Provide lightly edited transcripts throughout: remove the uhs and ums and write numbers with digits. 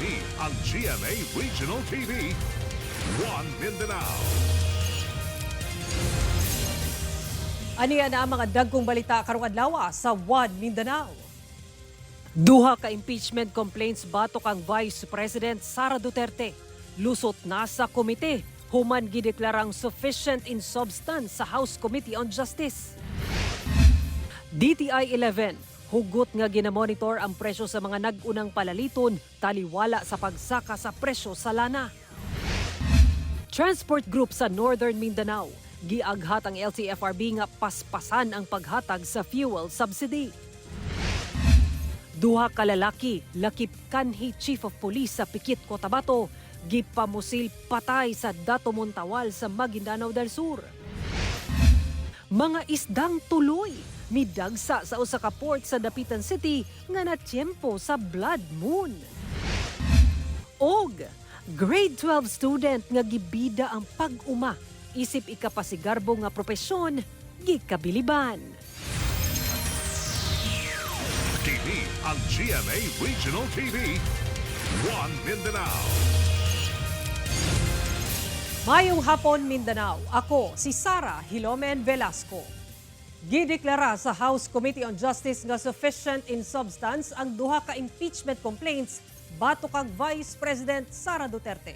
Kini ang GMA Regional TV, One Mindanao. Aniya na ang mga dagkong balita karong adlaw sa One Mindanao. Duha ka impeachment complaints batok ang Vice President Sara Duterte. Lusot na sa komite, human gideklarang sufficient in substance sa House Committee on Justice. DTI 11, hugot nga ginamonitor ang presyo sa mga nag-unang palaliton, taliwala sa pagsaka sa presyo sa lana. Transport Group sa Northern Mindanao, giaghat ang LTFRB nga paspasan ang paghatag sa fuel subsidy. Duha ka lalaki, lakip kanhi Chief of Police sa Pikit, Cotabato, gipamusil patay sa Dato Montawal sa Maguindanao del Sur. Mga isdang tuloy, midagsa sa usa ka port sa Dapitan City nga natiyempo sa blood moon. Og grade 12 student nga gibida ang pag-uma isip ikapasigarbo nga propesyon gikabiliban. Kini ang GMA Regional TV, One Mindanao. Mayong hapon Mindanao, ako si Sara Hilomen Velasco. Gideklara sa House Committee on Justice nga sufficient in substance ang duha ka impeachment complaints batok kang Vice President Sara Duterte.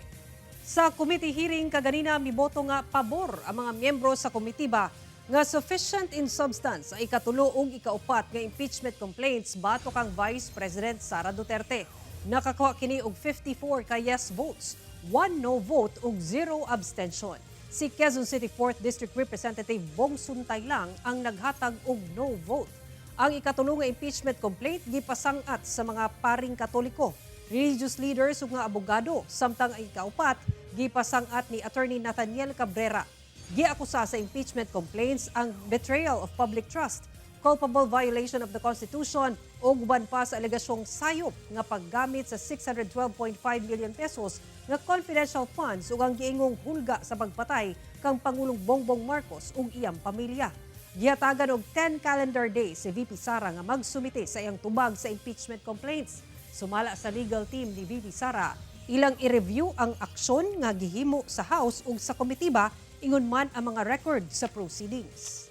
Sa committee hearing kaganina miboto nga pabor ang mga miyembro sa komitiba nga sufficient in substance ay ikatulo ug ikaupat nga impeachment complaints batok kang Vice President Sara Duterte. Nakakuha kini og 54 ka yes votes, 1 no vote ug 0 abstention. Si Quezon City 4th District Representative Bong Suntay lang ang naghatag og no vote. Ang ikatulo nga impeachment complaint gipasangat sa mga paring Katoliko, religious leaders ug nga abogado, samtang ang ikaupat gipasangat ni Attorney Nathaniel Cabrera. Giakusa sa impeachment complaints ang betrayal of public trust, culpable violation of the Constitution o guban pa sa alegasyong sayop nga paggamit sa 612.5 million pesos nga confidential funds ug ang giingong hulga sa pagpatay kang Pangulong Bongbong Marcos ug iyang pamilya. Gihatagan og 10 calendar days si VP Sara nga magsumite sa iyang tubag sa impeachment complaints. Sumala sa legal team ni VP Sara, ilang i-review ang aksyon nga gihimo sa House ug sa komitiba ingon man ang mga record sa proceedings.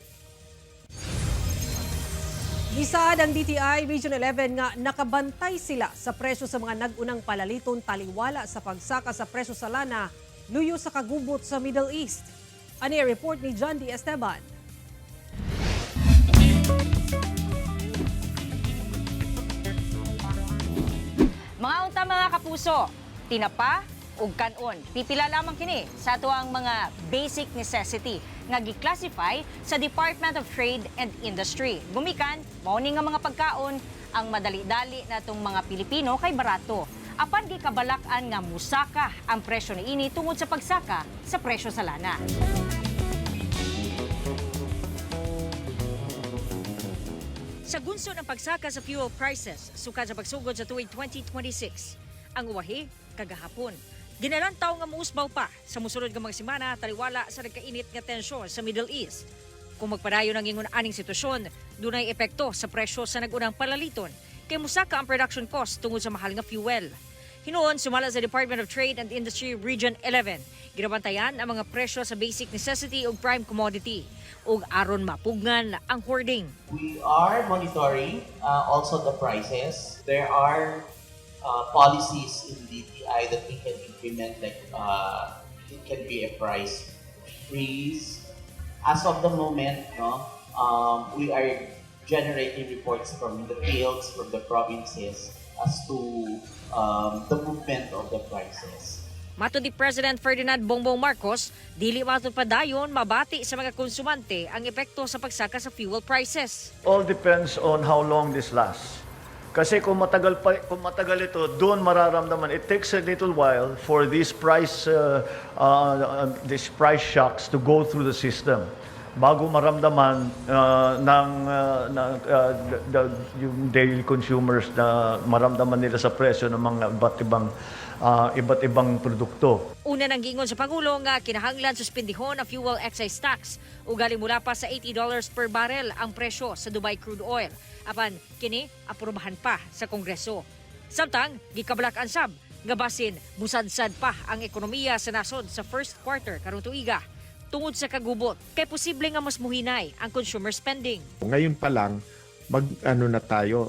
Gisaad ang DTI Region 11 nga nakabantay sila sa presyo sa mga nag-unang palaliton taliwala sa pagsaka sa presyo sa lana luyo sa kagubot sa Middle East. Ani report ni John D. Esteban. Mga unta mga kapuso, tinapa ug kanon. Pipila lamang kini sa atuang mga basic necessity nga gi-classify sa Department of Trade and Industry. Gumikan, mao ni nga mga pagkaon ang madali-dali natong mga Pilipino kay barato. Apan gikabalak-an nga musaka ang presyo niini tungod sa pagsaka sa presyo sa lana. Sa gunsod ng pagsaka sa fuel prices, sukad sa pagsugod sa tuig 2026, ang uwahi kagahapon. Ginalantaw nga muusbaw pa sa musunod nga mga semana taliwala sa nagkainit nga tensyon sa Middle East. Kung magpadayon ang ingon aning sitwasyon, dunay epekto sa presyo sa nag-unang palaliton kay musaka ang production cost tungod sa mahal nga fuel. Hinuon sumala sa Department of Trade and Industry Region 11, ginabantayan ang mga presyo sa basic necessity ug prime commodity ug aron mapugnan ang hoarding. We are monitoring also the prices. There are policies in DTI that we can implement, like it can be a price freeze. As of the moment, we are generating reports from the fields, from the provinces, as to the movement of the prices. Matud ni President Ferdinand Bongbong Marcos, dili matud padayon mabati sa mga konsumante ang epekto sa pagsaka sa fuel prices. All depends on how long this lasts. Kasi kung matagal ito, doon mararamdaman. It takes a little while for these price shocks to go through the system bago maramdaman yung daily consumers na maramdaman nila sa presyo ng mga iba't ibang produkto. Una nang giingon sa Pangulo nga kinahanglan suspendihon ang fuel excise tax ugali mula pa sa $80 per barrel ang presyo sa Dubai crude oil. Apan kini aprubahan pa sa Kongreso. Samtang gikabalak-an sab Nga basin, musadsad pa ang ekonomiya sa nasod sa first quarter karong tuiga. Tungod sa kagubot, kay posible nga mas muhinay ang consumer spending. Ngayon pa lang,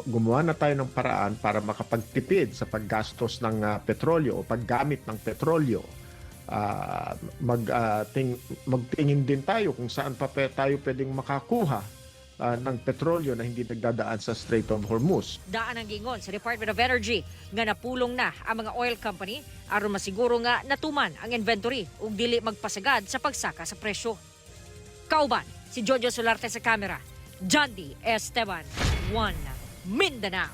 gumawa na tayo ng paraan para makapagtipid sa paggastos ng petrolyo o paggamit ng petrolyo. Magtingin din tayo kung saan pa tayo pwedeng makakuha ng petrolyo na hindi nagdadaan sa Strait of Hormuz. Daan ang gingon sa Department of Energy nga napulong na ang mga oil company aron masiguro nga natuman ang inventory ug dili magpasagad sa pagsaka sa presyo. Kauban, si Jojo Solarte sa kamera, John D. Esteban, One Mindanao.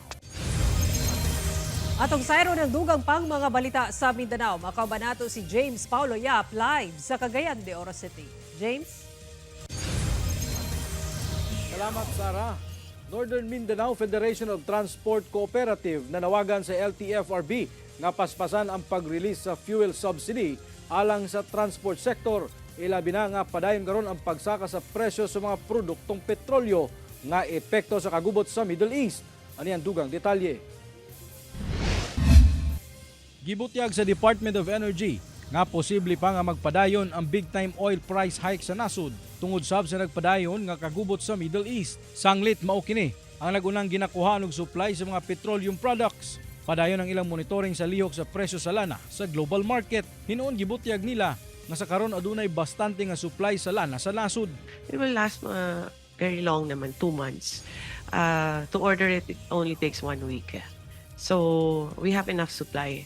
Atong sayro ng dugang pang mga balita sa Mindanao, makabanato si James Paulo Yap live sa Cagayan de Oro City. James? Salamat, Sarah. Northern Mindanao Federation of Transport Cooperative nanawagan sa LTFRB nga paspasan ang pag-release sa fuel subsidy alang sa transport sector. Ilabi na nga padayon karon ang pagsaka sa presyo sa mga produktong petrolyo nga epekto sa kagubot sa Middle East. Ani ang dugang detalye. Gibutyag sa Department of Energy nga posible pa nga magpadayon ang big time oil price hike sa nasod tungod sab sa nagpadayon nga kagubot sa Middle East. Sanglit mao kini ang nagunang ginakuha og supply sa mga petroleum products. Padayon ang ilang monitoring sa lihok sa presyo sa lana sa global market. Hinuon gibutyag nila nga sa karon adunay bastante nga supply sa lana sa nasod. It will last very long naman, 2 months. To order it, it only takes 1 week. So we have enough supply.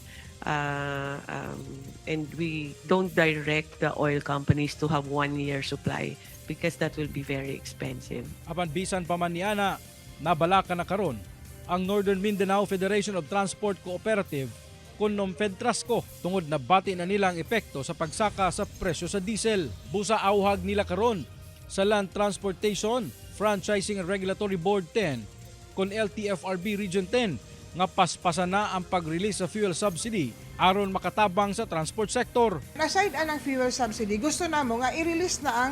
And we don't direct the oil companies to have 1 year supply because that will be very expensive. Apan bisan pa man niana, nabalaka na karon ang Northern Mindanao Federation of Transport Cooperative kunom Fedtrasco tungod na bati na nila ang epekto sa pagsaka sa presyo sa diesel. Busa auhag nila karon sa Land Transportation Franchising and Regulatory Board 10 kon LTFRB Region 10 nga paspasan na ang pag-release sa fuel subsidy aron makatabang sa transport sector. Aside anang fuel subsidy, gusto namo nga i-release na ang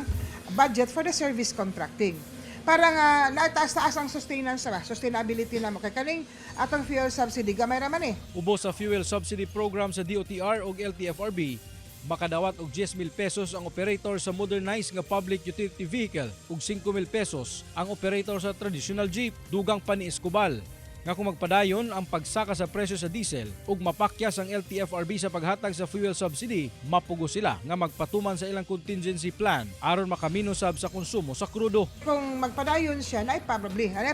budget for the service contracting. Para nga naitaas-taas ang sustainability namo. Kaya kaning atong fuel subsidy, gamay raman eh. Ubos sa fuel subsidy program sa DOTR o LTFRB, makadawat og 10,000 pesos ang operator sa modernized nga public utility vehicle ug 5,000 pesos ang operator sa traditional jeep. Dugang pa ni Escobal nga kung magpadayon ang pagsaka sa presyo sa diesel ug mapakyas ang LTFRB sa paghatag sa fuel subsidy, mapugo sila nga magpatuman sa ilang contingency plan aron makaminosab sa konsumo sa krudo. Kung magpadayon siya, na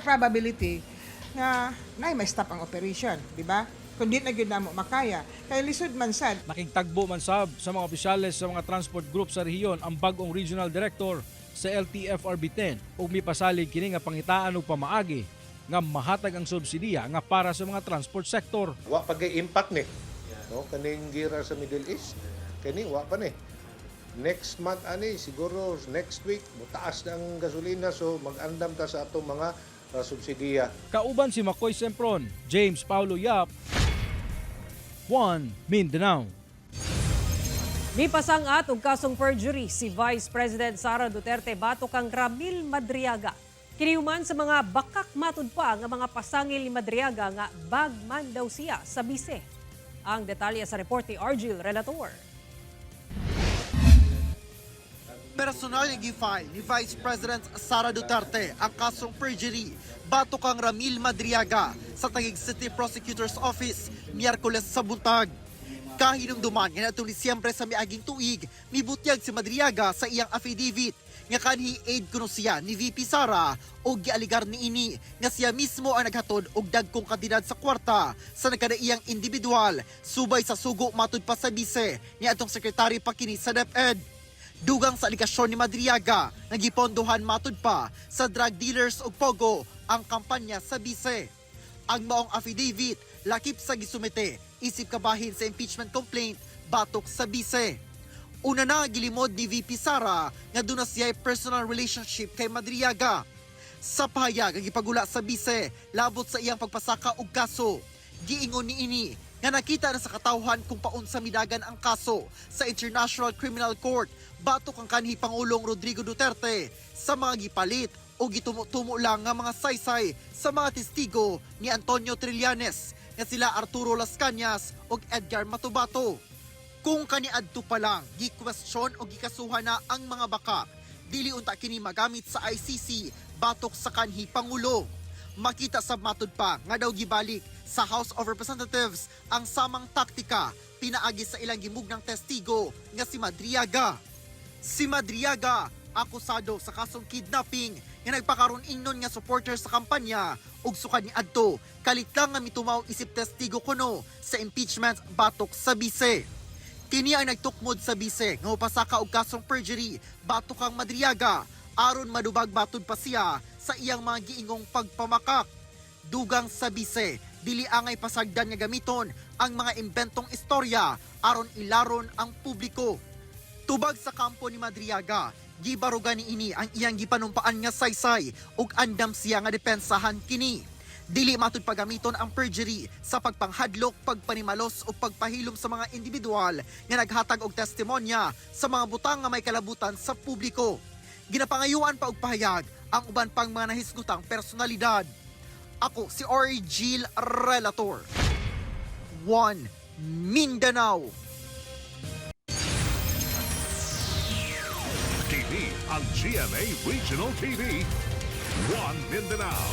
probability na may stop ang operation, di ba? Kung di na gyud namo makaya, kay lisod man sad. Nakigtagbo man sab sa mga opisyales sa mga transport group sa rehiyon ang bagong regional director sa LTFRB 10 ug mipasalig kini nga pangitaan og pamaagi nga mahatag ang subsidiya nga para sa mga transport sector. Wa pa kay impact ni. No, kaning gira sa Middle East. Kani wa pa ni. Next month ani siguro next week mutaas na ang gasolina so mag-andam ta sa atong mga subsidiya. Kauban si Makoy Sempron, James Paulo Yap, One Mindanao. Mipasangat og kasong perjury si Vice President Sara Duterte batok kang Ramil Madriaga. Kiniuman sa mga bakak matud pa nga mga pasangil ni Madriaga nga bagman daw siya sa bise. Ang detalye sa report ni Argil Relator. Personal gi-file ni Vice President Sara Duterte ang kasong perjury batok kang Ramil Madriaga sa Taguig City Prosecutor's Office Miyerkules sa buntag. Kahinumduman nga natong Disyembre sa miaging tuig, mibutyag si Madriaga sa iyang affidavit nga kanhi aid kuno siya ni VP Sara o gialigar ni ini nga siya mismo ang naghatod og dagkong kantidad sa kwarta sa nagkadaiyang individual subay sa sugo matud pa sa bise ni atong sekretary pa kini sa DepEd. Dugang sa aligasyon ni Madriaga, nagipondohan matud pa sa drug dealers og pogo ang kampanya sa bise. Ang maong affidavit lakip sa gisumite isip kabahin sa impeachment complaint batok sa bise. Una na gilimod ni VP Sara nga doon na siya personal relationship kay Madriaga. Sa pahayag ang ipagula sa bise labot sa iyang pagpasaka og kaso. Giingon ni ini nga nakita na sa katawhan kung paunsa midagan ang kaso sa International Criminal Court batok ang kanhi Pangulong Rodrigo Duterte sa mga gipalit o gitumo-tumo lang nga mga saysay sa mga testigo ni Antonio Trillanes nga sila Arturo Las Cañas ug Edgar Matubato. Kung kaniadto pa lang gi-question o gikasuhan na ang mga baka, dili unta kini magamit sa ICC batok sa kanhi pangulo. Makita sa matud pa nga daw gibalik sa House of Representatives ang samang taktika pinaagi sa ilang gimugnang testigo nga si Madriaga. Si Madriaga akusado sa kasong kidnapping nga nagpakaron ingnon nga supporter sa kampanya ug sukad ni adto kalit lang nga mitumaw isip testigo kuno sa impeachment batok sa bise. Kini ay nagtukmod sa bise nga upasaka og kasong perjury batok kang Madriaga aron madubag batud pa siya sa iyang mga giingong pagpamakak. Dugang sa bise, dili angay pasagdan nga gamiton ang mga imbentong istorya aron ilaron ang publiko. Tubag sa kampo ni Madriaga, gibarugan ni ini ang iyang gipanumpaan nga saysay ug andam siya nga depensahan kini. Dili matud pagamiton ang perjury sa pagpanghadlok, pagpanimalos o pagpahilom sa mga individual nga naghatag og testimonya sa mga butang nga may kalabutan sa publiko. Ginapangayuan pa og pahayag ang uban pang mga nahisgutang personalidad. Ako si Orgil Relator. 1 Mindanao. Kini ang GMA Regional TV. 1 Mindanao.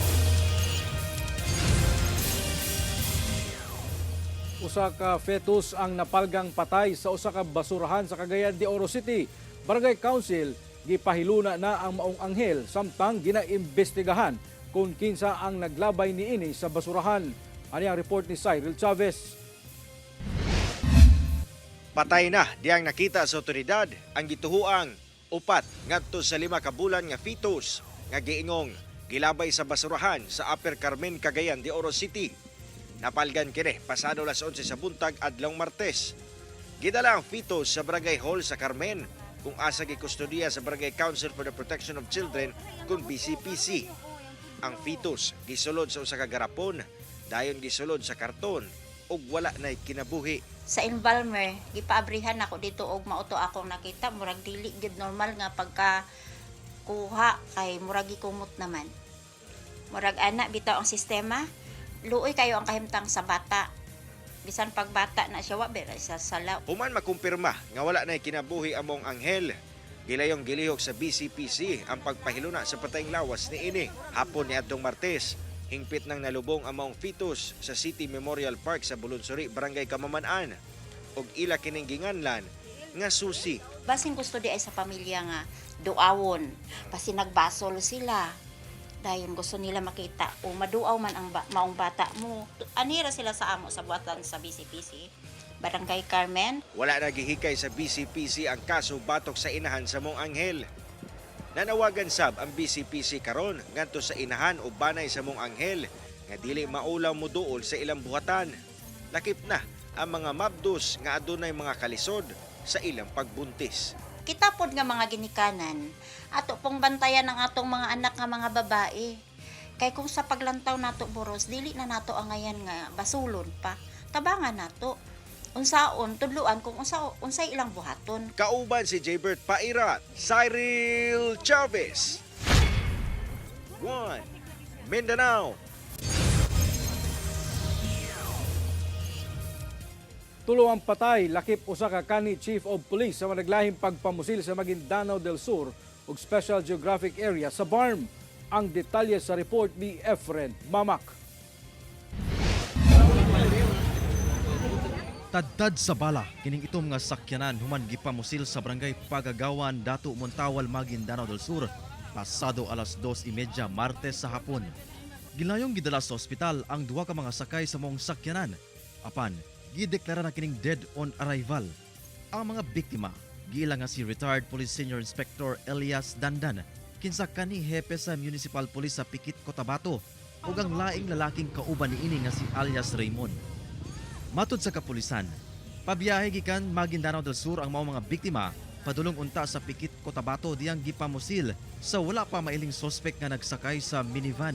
Usa ka fetus ang napalgang patay sa usa ka basurahan sa Cagayan de Oro City. Barangay Council gipahiluna na ang maong anghel samtang ginaimbestigahan kung kinsa ang naglabay niini sa basurahan. Ani ang report ni Cyril Chavez. Patay na diyang nakita sa otoridad ang gituhuang upat ngadto sa 5 ka bulan nga fetus nga giingong gilabay sa basurahan sa Upper Carmen, Cagayan de Oro City. Napalgan kini pasado alas 11 sa buntag adlong Martes. Gidala ang fetus sa Barangay Hall sa Carmen kung asa gikustodiya sa Barangay Council for the Protection of Children kung BCPC. Ang fetus gisulod sa usa ka garapon, dayon gisulod sa karton ug wala nay kinabuhi. Sa embalmer, gipaabrihan ako dito og mauto akong nakita murag dili gid normal nga pagka kuha kay murag gikumot naman. Murag ana bitaw ang sistema. Luoy kayo ang kahimtang sa bata. Bisan pagbata na siya, wabe sa salaw. Human makumpirma nga wala na kinabuhi among anghel. Gilayong gilihok sa BCPC ang pagpahiluna sa patayng lawas ni ini. Hapon ni adtong Martes, hingpit nang nalubong ang maong fetus sa City Memorial Park sa Bulunsuri, Barangay Kamaman-an. Og ila kining ginganlan nga susi. Basin gusto di ay sa pamilya nga duawon. Basi nagbasol sila. Dayon gusto nila makita o maduaw man ang maong bata mo. Anira sila sa amo sa buhatan sa BCPC. Barangay Carmen. Wala na gihikay sa BCPC ang kaso batok sa inahan sa mong anghel. Nanawagan sab ang BCPC karon ngadto sa inahan o banay sa mong anghel nga dili maulaw mo duol sa ilang buhatan. Lakip na ang mga mabdos nga adunay mga kalisod sa ilang pagbuntis. Kita pod nga mga ginikanan, ato pong bantayan ang atong mga anak nga mga babae. Kay kung sa paglantaw nato boros, dili na nato ang ngayan nga basulon pa. Tabangan nato. Unsaon tudluan kung unsay ilang buhaton. Kauban si Jaybert Pairat, Cyril Chavez. 1 Mindanao. Tulo ang patay, lakip usa ka kanhi Chief of Police sa managlahing pagpamusil sa Maguindanao del Sur ug Special Geographic Area sa BARM. Ang detalye sa report ni Efren Mamak. Tadtad sa bala, kining itom nga sakyanan human gipamusil sa Barangay Pagagawan, Datu, Montawal, Maguindanao del Sur pasado alas 2:30 Martes sa hapon. Gilayong gidala sa ospital ang duha ka mga sakay sa mong sakyanan. Apan, gideklara na kining dead on arrival. Ang mga biktima, giila nga si retired Police Senior Inspector Elias Dandan, kinsa kani hepe sa Municipal Police sa Pikit, Cotabato, ug ang laing lalaking kauban niini nga si alias Raymond. Matod sa kapulisan, pabiyahe gikan Maguindanao del Sur ang mao mga biktima padulong unta sa Pikit, Cotabato diyang gipamusil sa wala pa mailing sospek nga nagsakay sa minivan.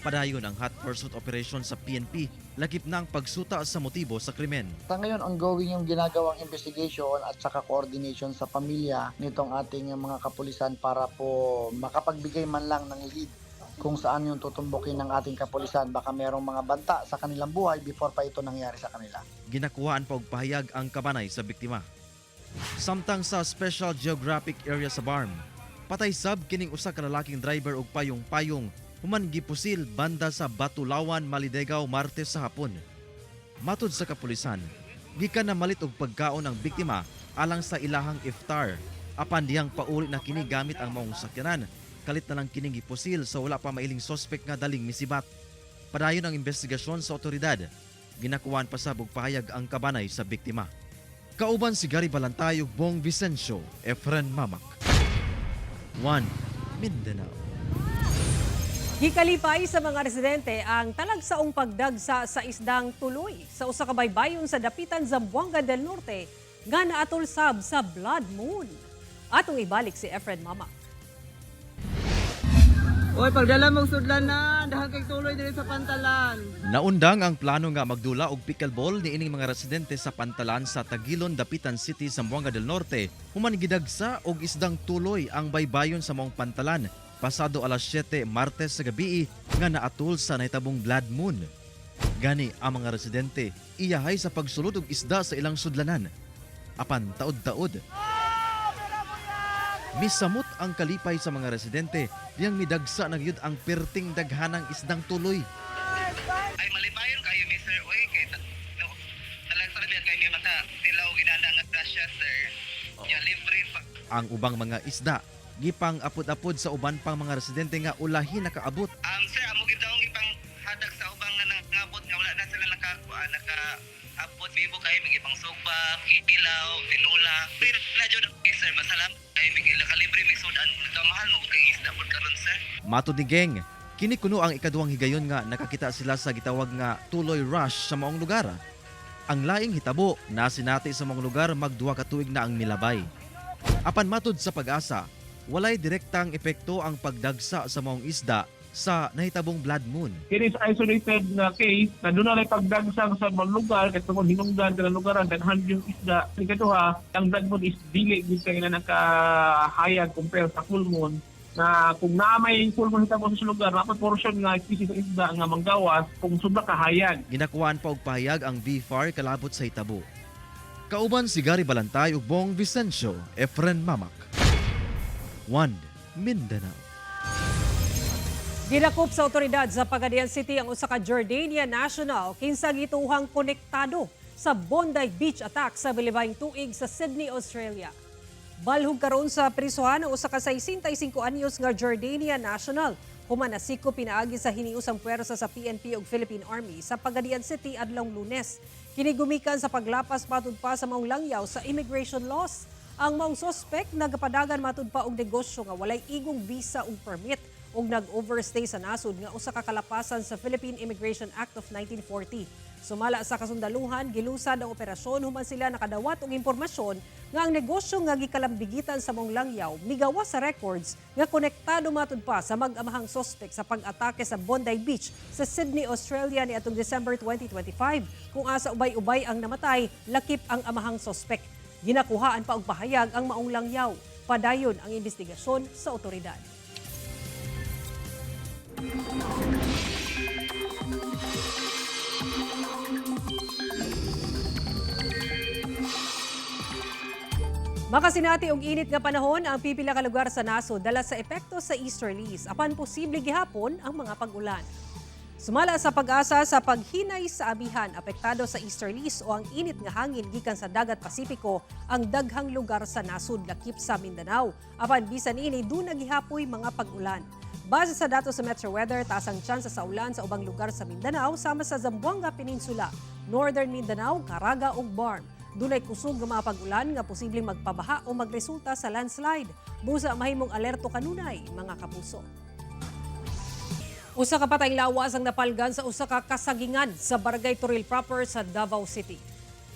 Padayon ang hot pursuit operation sa PNP, lakip na ang pagsuta sa motibo sa krimen. Sa ngayon, ongoing yung ginagawang investigation at saka coordination sa pamilya nitong ating mga kapulisan para po makapagbigay man lang ng lead kung saan yung tutumbukin ng ating kapulisan. Baka merong mga banta sa kanilang buhay before pa ito nangyari sa kanila. Ginakuhaan pa og pahayag ang kabanay sa biktima. Samtang sa Special Geographic Area sa Barm, patay sab kining usa ka lalaking driver og payong-payong human gipusil banda sa Batulawan, Malidegaw, Martes sa hapon. Matud sa kapulisan, gikan na malit og pagkaon ang biktima alang sa ilahang iftar. Apan diyang pauli na kini gamit ang maong sakyanan. Kalit na lang kining gipusil sa wala pa mailing sospek nga daling misibat. Padayon ang investigasyon sa otoridad. Ginakuhaan pa sabog pahayag ang kabanay sa biktima. Kauban si Gary Balantay ug Bong Vicencio, Efren Mamak. 1 Mindanao. Gikalipay sa mga residente ang talagsaong pagdagsa sa isdang tuloy sa usa ka baybayon sa dapitan Zamboanga del Norte nga naatol sab sa Blood Moon. Atong ibalik si Efren Mamak. Oy, pagdala mong sudlan na, dahil kay tuloy diri sa Pantalan. Naundang ang plano nga magdula og pickleball ni ining mga residente sa Pantalan sa Tagilon, Dapitan City, Zamboanga del Norte. Human gidagsa og isdang tuloy ang baybayon sa maong Pantalan pasado alas 7 Martes sa gabi nga naatol sa nahitabong Blood Moon. Gani ang mga residente iyahay sa pagsulod og isda sa ilang sudlanan. Apan taod-taod, misamot ang kalipay sa mga residente diyang midagsa na gyud ang perting daghanang isdang tuloy. Ay malipayon kayo Mr. Oy kay no talag sa biyan kay mata tilaw ginana nga grasya sir. Ya libre pa. Ang ubang mga isda gipang apod-apod sa uban pang mga residente nga ulahi nakaabot. Sir amo gid daw ipang hadag sa ubang nga nangabot nga wala na sila naka abot bibo kay mig ipang sugba, kikilaw, tinula. Pero na jud sir masalam kay mig kalibre mig sudan nagkamahal mo kay isda pod karon sir. Matud ni Geng, kini kuno ang ikaduhang higayon nga nakakita sila sa gitawag nga tuloy rush sa maong lugar. Ang laing hitabo na sinati sa maong lugar magduha ka tuig na ang milabay. Apan matud sa Pag-asa, walay direktang epekto ang pagdagsa sa maong isda sa nahitabong Blood Moon. It is isolated na case na doon na pagdagsang sa mga lugar kasi kung hinungdan ka ng lugaran daghan yung isda. Ikatuha, ang Blood Moon is dili din kayo na nakahayag compare sa full moon na kung na may full moon hitabo sa lugar, dapat portion nga species ng isda nga manggawas kung sobra kahayag. Ginakuhaan pa og pahayag ang VFAR kalabot sa hitabo. Kauban si Gary Balantay ug Bong Vicencio, Efren Mamak. 1 Mindanao. Ginakop sa otoridad sa Pagadian City ang usa ka Jordanian national kinsa gituhang konektado sa Bondi Beach attack sa bilibayng tuig sa Sydney, Australia. Balhog karon sa prisuhan ang usa ka 65 anyos nga Jordanian national human nasiko pinaagi sa hiniusang puwersa sa PNP ug Philippine Army sa Pagadian City adlong Lunes. Kini gumikan sa paglapas matud pa sa maong langyaw sa immigration laws. Ang maong suspect nagapadagan matud pa og negosyo nga walay igong visa ug permit ug nag-overstay sa nasod nga usa ka kalapasan sa Philippine Immigration Act of 1940. Sumala sa kasundaluhan, gilusad ang operasyon human sila nakadawat og impormasyon nga ang negosyo nga gikalambigitan sa maong langyaw migawas sa records nga konektado matud pa sa mag-amahang suspect sa pag-atake sa Bondi Beach sa Sydney, Australia niadtong December 2025 kung asa ubay-ubay ang namatay, lakip ang amahang suspect. Ginakuhaan pa og pahayag ang maong langyaw. Padayon ang investigasyon sa otoridad. Makasinati og init nga panahon ang pipila ka lugar sa nasod dala sa epekto sa easterlies apan posible gihapon ang mga pag-ulan. Sumala sa Pag-asa sa paghinay sa abihan apektado sa easterlies o ang init nga hangin gikan sa dagat Pasipiko ang daghang lugar sa nasod lakip sa Mindanao. Apan bisan ini duna gihapoy mga pag-ulan. Base sa datos sa Metro Weather, taas ang tsansa sa ulan sa ubang lugar sa Mindanao sama sa Zamboanga Peninsula, Northern Mindanao, Caraga ug Barm. Dunay kusog nga mga pag-ulan nga posibleng magpabaha o magresulta sa landslide. Busa mahimong alerto kanunay, mga kapuso. Usa ka patayng lawas ang napalgan sa usa ka kasagingan sa Barangay Toril proper sa Davao City.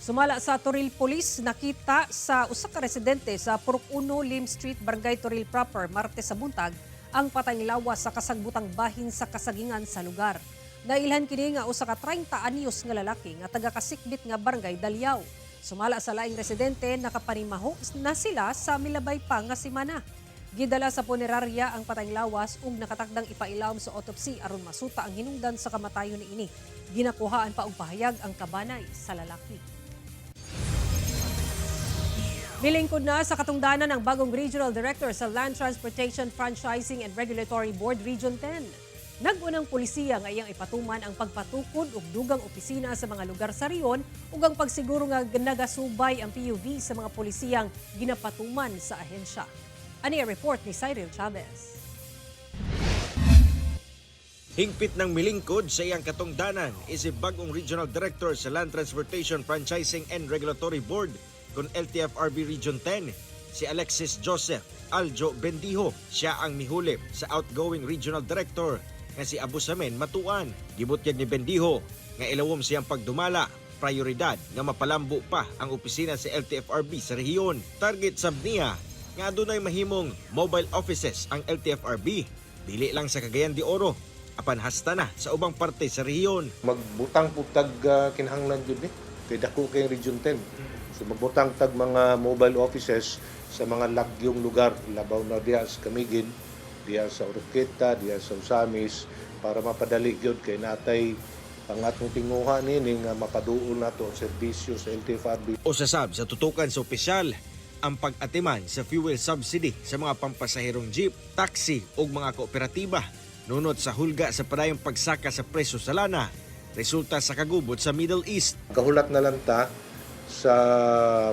Sumala sa Toril Police, nakita sa usa ka residente sa Purok 1 Lim Street, Barangay Toril proper, Martes sa buntag, ang patayng lawas sa kasagbutang bahin sa kasagingan sa lugar. Nailhan kini nga usa ka 30 anyos nga lalaki nga taga Kasikbit nga Barangay Dalyaw. Sumala sa laing residente, nakapanimaho na sila sa milabay pa nga simana. Gidala sa punerarya ang patayng lawas ug nakatakdang ipailawom sa autopsy aron masuta ang hinungdan sa kamatayon niini. Ginakuhaan pa og pahayag ang kabanay sa lalaki. Milingkod na sa katungdanan ng bagong Regional Director sa Land Transportation Franchising and Regulatory Board Region 10. Nag-unang pulisiya nga iyang ipatuman ang pagpatukod ug dugang opisina sa mga lugar sa riyon ug ang pagsiguro nga nagasubay ang PUV sa mga pulisiyang ginapatuman sa ahensya. Ani ang report ni Cyril Chavez. Hingpit ng milingkod sa iyang katungdanan is si bagong Regional Director sa Land Transportation Franchising and Regulatory Board kung LTFRB Region 10, si Alexis Joseph Aljo Bendijo. Siya ang mihulip sa outgoing Regional Director nga si Abu Samen Matuan. Gibutyag ni Bendijo nga ilawom siyang pagdumala, prioridad nga mapalambo pa ang opisina sa LTFRB sa rehiyon. Target sab niya nga adunay mahimong mobile offices ang LTFRB, dili lang sa Cagayan de Oro, apan hasta na sa ubang parte sa rehiyon. Magbutang putag kinahanglan jud ni kay dako kay Region 10. So magbutang tag mga mobile offices sa mga lagyong lugar, labaw na diya sa Camiguin, diya sa Oroqueta, diya sa Usamis, para mapadali gyud kay natay ang atong tinguha nini nga mapaduol nato ang serbisyo sa LTFRB. O sasab sa tutukan sa opisyal ang pag-atiman sa fuel subsidy sa mga pampasaherong jeep, taxi o mga kooperatiba nunot sa hulga sa padayong pagsaka sa presyo sa lana, resulta sa kagubot sa Middle East. Kahulat na lang ta sa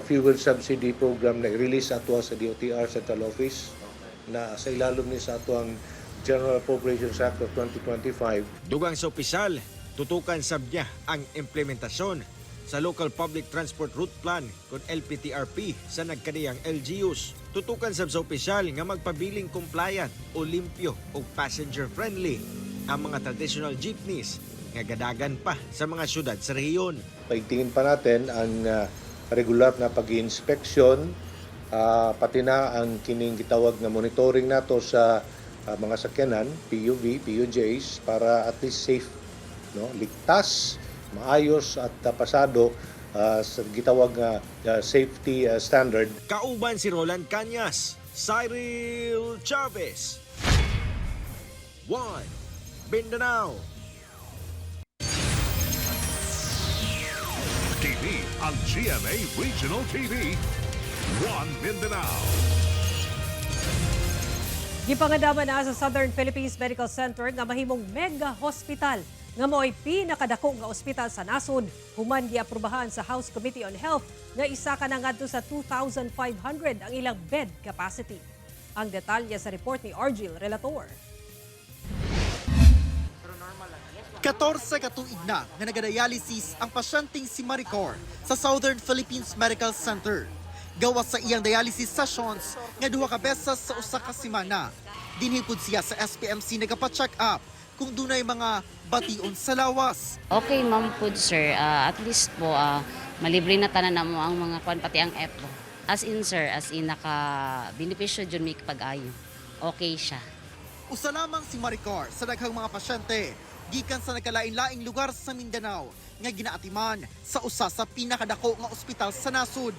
fuel subsidy program na i-release ato sa DOTR Central Office na sa ilalom ni sa ato ang General Appropriations Act of 2025. Dugang sa opisyal, tutukan sab niya ang implementasyon sa Local Public Transport Route Plan kung LPTRP sa nagkadiyang LGUs. Tutukan sab sa opisyal nga magpabiling compliant o limpyo o passenger-friendly ang mga traditional jeepneys nga gadagan pa sa mga syudad sa rehiyon. Paigtingin pa natin ang regular na pag-inspeksyon, pati na ang kining gitawag na monitoring nato sa mga sakyanan, PUV, PUJs, para at least safe, no? Ligtas, maayos at pasado sa gitawag nga safety standard. Kauban si Roland Cañas, Cyril Chavez, One Mindanao. TV ang GMA Regional TV, One Mindanao. Gipangadaman na sa Southern Philippines Medical Center nga mahimong mega hospital nga mo'y pinakadako nga ospital sa nasod. Human giaprubahan sa House Committee on Health nga isa ka na ngadto sa 2,500 ang ilang bed capacity. Ang detalye sa report ni Argil Relator. 14 katuig na nga nagadialysis ang pasyenteng si Maricor sa Southern Philippines Medical Center. Gawas sa iyang dialysis sessions nga duha ka beses sa usa ka semana. Dinhipod siya sa SPMC nagapa-check up kung dunay mga bation sa lawas. Okay, ma'am po, sir. At least po, malibre na tanan na mo ang mga kwan, pati ang EPO. As in, sir, naka-benepisyo dyan may pag-ayo. Okay siya. Usa lamang si Maricor sa daghang mga pasyente gikan sa nagkalain-laing lugar sa Mindanao nga ginaatiman sa usa sa pinakadako nga ospital sa nasod.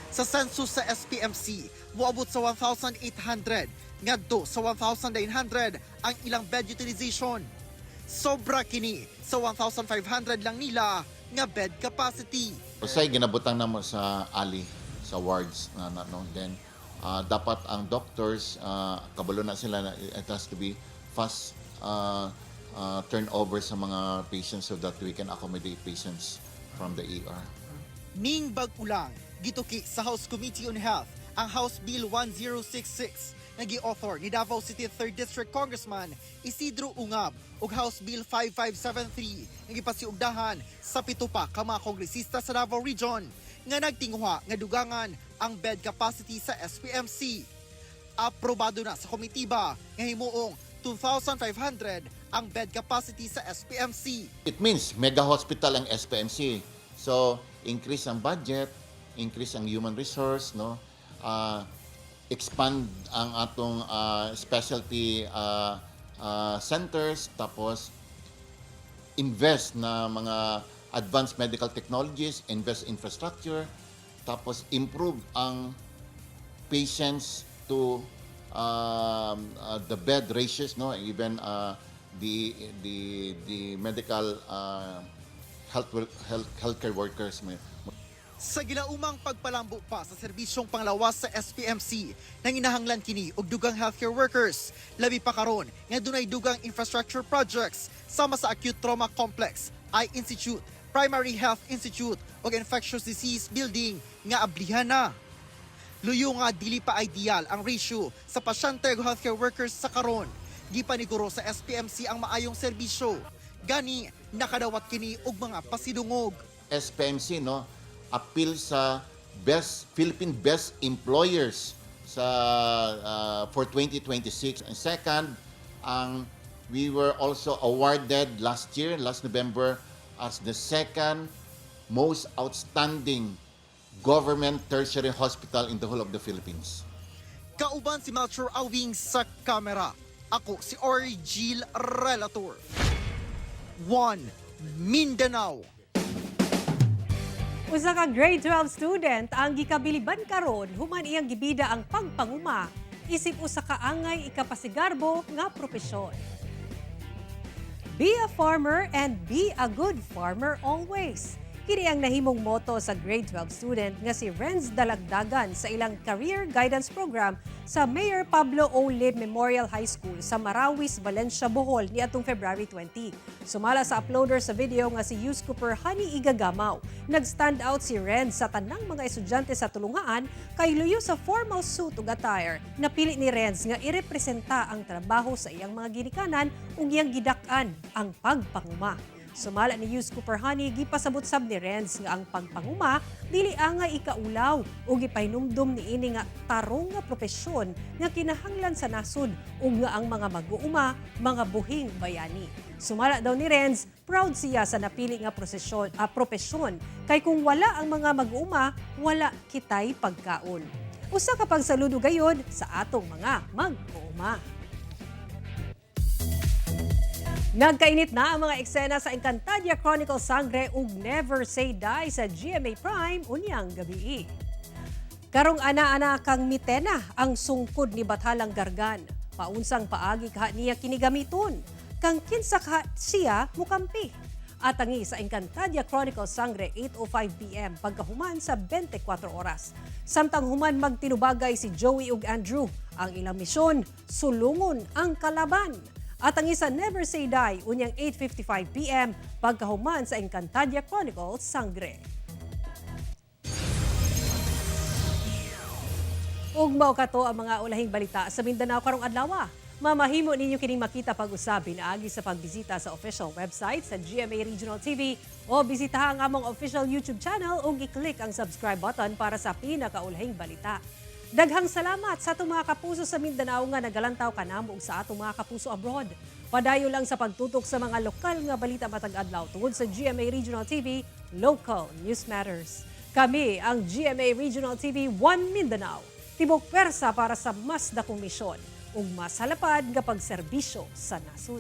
Sa census sa SPMC, moabot sa 1,800 ngadto sa 1,900 ang ilang bed utilization. Sobra kini sa 1,500 lang nila nga bed capacity. Usay ginabutang namo sa ali sa wards no? Then dapat ang doctors kabalo na sila na it has to be fast turnover sa mga patients so that we can accommodate patients from the ER. Ning bag-ulang gituki sa House Committee on Health ang House Bill 1066 na gi-author ni Davao City 3rd District Congressman Isidro Ungab ug House Bill 5573 nga gipasiugdahan sa pito pa ka mga kongresista sa Davao Region nga nagtinguha nga dugangan ang bed capacity sa SPMC. Aprobado na sa komitiba nga himuong 2,500 ang bed capacity sa SPMC. It means mega hospital ang SPMC. So, increase ang budget, increase ang human resource, no? Expand ang atong specialty centers, tapos invest na mga advanced medical technologies, invest infrastructure, tapos improve ang patients to the bed ratios, no, even the medical healthcare workers. Sa gilaumang pagpalambo pa sa serbisyong panglawas sa SPMC nang inahanglan kini og dugang healthcare workers, labi pa karon nga dunay dugang infrastructure projects sama sa acute trauma complex, Eye Institute, Primary Health Institute ug infectious disease building nga ablihan na. Luyo nga dili pa ideal ang ratio sa pasyente ug healthcare workers sa karon. Gipaniguro sa SPMC ang maayong serbisyo. Gani nakadawat kini og mga pasidungog. SPMC, no, appeal sa Philippine best employers for 2026. And second, we were also awarded last November, as the second most outstanding government tertiary hospital in the whole of the Philippines. Kauban si Melchor Awing sa kamera. Ako si Orgil Relator. 1 Mindanao. Usa ka grade 12 student ang gikabiliban karon human iyang gibida ang pagpanguma isip usa ka angay ikapasigarbo nga propesyon. Be a farmer and be a good farmer always. Kini ang nahimong motto sa grade 12 student nga si Renz Dalagdagan sa ilang career guidance program sa Mayor Pablo O. Lib Memorial High School sa Marawis, Valencia, Bohol niadtong February 20. Sumala sa uploader sa video nga si Youth Cooper Honey Igagamaw. Nag-stand out si Renz sa tanang mga estudyante sa tulungaan kay luyo sa formal suit ug attire. Napili ni Renz nga irepresenta ang trabaho sa iyang mga ginikanan ug iyang gidak-an ang pagpanguma. Sumala ni Youth Cooper Honey, gipasabot-sab ni Renz nga ang pagpanguma dili angay ikaulaw ug gipahinumdum niini nga tarong nga propesyon nga kinahanglan sa nasod ug nga ang mga mag-uuma mga buhing bayani. Sumala daw ni Renz, proud siya sa napili nga propesyon kay kung wala ang mga mag-uuma, wala kitay pagkaon. Usa ka pagsaludo gayod sa atong mga mag-uuma. Nagkainit na ang mga eksena sa Encantadia Chronicles Sangre ug Never Say Die sa GMA Prime unyang gabi. Karong ana-ana kang mitena ang sungkod ni Bathalang Gargan. Paunsang paagi kaha niya kinigamiton. Kang kinsa kaha siya mukampi. Atangi sa Encantadia Chronicles Sangre 8:05 PM pagkahuman sa 24 oras. Samtang human magtinubagay si Joey ug Andrew. Ang ilang misyon, sulungon ang kalaban. At ang isa Never Say Die, unyang 8:55 PM, pagkahuman sa Encantadia Chronicles Sangre. Ugmaw kato ang mga ulahing balita sa Mindanao karong adlaw. Mamahimo ninyo kining makita pag-usabi na agi sa pagbisita sa official website sa GMA Regional TV o bisitahan ang among official YouTube channel o i-click ang subscribe button para sa pinakaulahing balita. Daghang salamat sa atong mga kapuso sa Mindanao nga nagalantaw kanamo ug sa atong mga kapuso abroad. Padayo lang sa pagtutok sa mga lokal nga balita matag adlaw tungod sa GMA Regional TV, Local News Matters. Kami ang GMA Regional TV 1 Mindanao. Tibok pwersa para sa mas dakong misyon ug mas halapad nga pagserbisyo sa nasud.